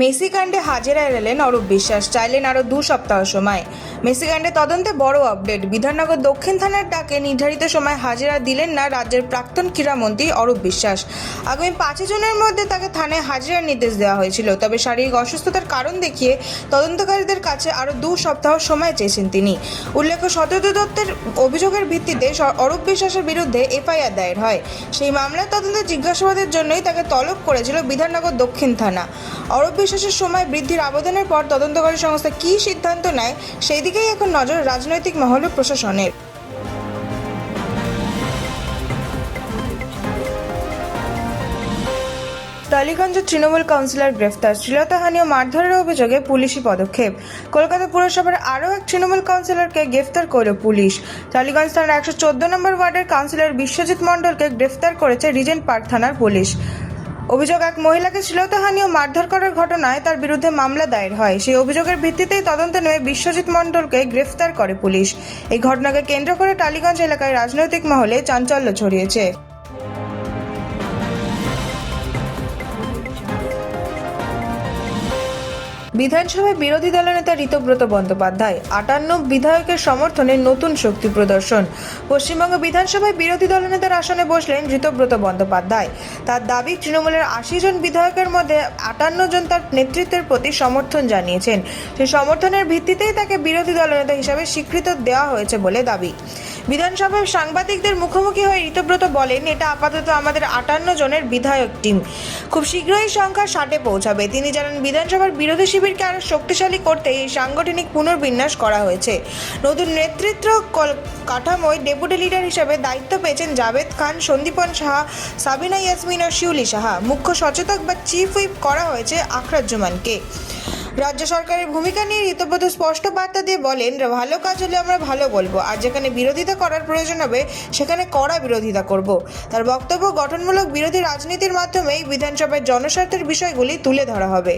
Messi কাণ্ডে হাজিরা এলেন অরূপ বিশ্বাস, চাইলেন আরও 2 সপ্তাহ সময়। মেসি কাণ্ডে তদন্তে বড় আপডেট। বিধাননগর দক্ষিণ থানার ডাকে নির্ধারিত সময় হাজিরা দিলেন না রাজ্যের প্রাক্তন ক্রীড়ামন্ত্রী অরূপ বিশ্বাস। আগামী 5 জুনের মধ্যে তাকে থানায় হাজিরার নির্দেশ দেওয়া হয়েছিল, তবে শারীরিক অসুস্থতার কারণ দেখিয়ে তদন্তকারীদের কাছে আরও 2 সপ্তাহ সময় চেয়েছেন তিনি। উল্লেখ্য, সত্যজিৎ দত্তের অভিযোগের ভিত্তিতে অরূপ বিশ্বাসের বিরুদ্ধে এফআইআর দায়ের হয়। সেই মামলার তদন্তে জিজ্ঞাসাবাদের জন্যই তাকে তলব করেছিল বিধাননগর দক্ষিণ থানা। অরূপ বিশ্বাসের সময় বৃদ্ধির আবেদনের পর তদন্তকারী সংস্থা কী সিদ্ধান্ত নেয়, সেই দিকেই এখন নজর রাজনৈতিক মহল ও প্রশাসনের। টালিগঞ্জের তৃণমূল কাউন্সিলর গ্রেফতার, শ্লীলতাহানি ও মারধরের অভিযোগে পুলিশি পদক্ষেপ। কলকাতা পুরসভার আরও এক তৃণমূল কাউন্সিলরকে গ্রেফতার করল পুলিশ। টালিগঞ্জ থানার 114 নম্বর ওয়ার্ডের কাউন্সিলর বিশ্বজিৎ মণ্ডলকে গ্রেফতার করেছে রিজেন্ট পার্ক থানার পুলিশ। অভিযোগ, এক মহিলাকে শ্লীলতাহানি ও মারধর করার ঘটনায় তার বিরুদ্ধে মামলা দায়ের হয়। সেই অভিযোগের ভিত্তিতেই তদন্তে নেমে বিশ্বজিৎ মণ্ডলকে গ্রেফতার করে পুলিশ। এই ঘটনাকে কেন্দ্র করে টালিগঞ্জ এলাকায় রাজনৈতিক মহলে চাঞ্চল্য ছড়িয়েছে। বিধানসভায় বিরোধী দলনেতা ঋতব্রত বন্দ্যোপাধ্যায়, 58 বিধায়কের সমর্থনে নতুন শক্তি প্রদর্শন। পশ্চিমবঙ্গ বিধানসভায় বিরোধী দলনেতার আসনে বসলেন ঋতব্রত বন্দ্যোপাধ্যায়। তার দাবি, তৃণমূলের 80 জন বিধায়কের মধ্যে 58 জন তার নেতৃত্বের প্রতি সমর্থন জানিয়েছেন। সেই সমর্থনের ভিত্তিতেই তাকে বিরোধী দলনেতা হিসাবে স্বীকৃতি দেওয়া হয়েছে বলে দাবি। বিধানসভায় সাংবাদিকদের মুখোমুখি হয়ে ঋতব্রত বলেন, এটা আপাতত আমাদের 58 জনের বিধায়ক টিম, খুব শীঘ্রই সংখ্যা 60-এ পৌঁছাবে। তিনি জানান, বিধানসভার বিরোধী শিবিরকে আরও শক্তিশালী করতে এই সাংগঠনিক পুনর্বিন্যাস করা হয়েছে। নতুন নেতৃত্ব কাঠামোয় ডেপুটি লিডার হিসেবে দায়িত্ব পেয়েছেন জাভেদ খান, সন্দীপন সাহা, সাবিনা ইয়াসমিন ও শিউলি সাহা। মুখ্য সচেতক বা চিফ হুইপ করা হয়েছে আখরাজ্জমানকে। রাজ্য সরকারের ভূমিকা নিয়ে ঋতব্রত স্পষ্ট বার্তা দিয়ে বলেন, ভালো কাজ হলে আমরা ভালো বলবো, আর যেখানে বিরোধিতা করার প্রয়োজন হবে সেখানে কড়া বিরোধিতা করব। তার বক্তব্য, গঠনমূলক বিরোধী রাজনীতির মাধ্যমেই বিধানসভায় জনস্বার্থের বিষয়গুলি তুলে ধরা হবে।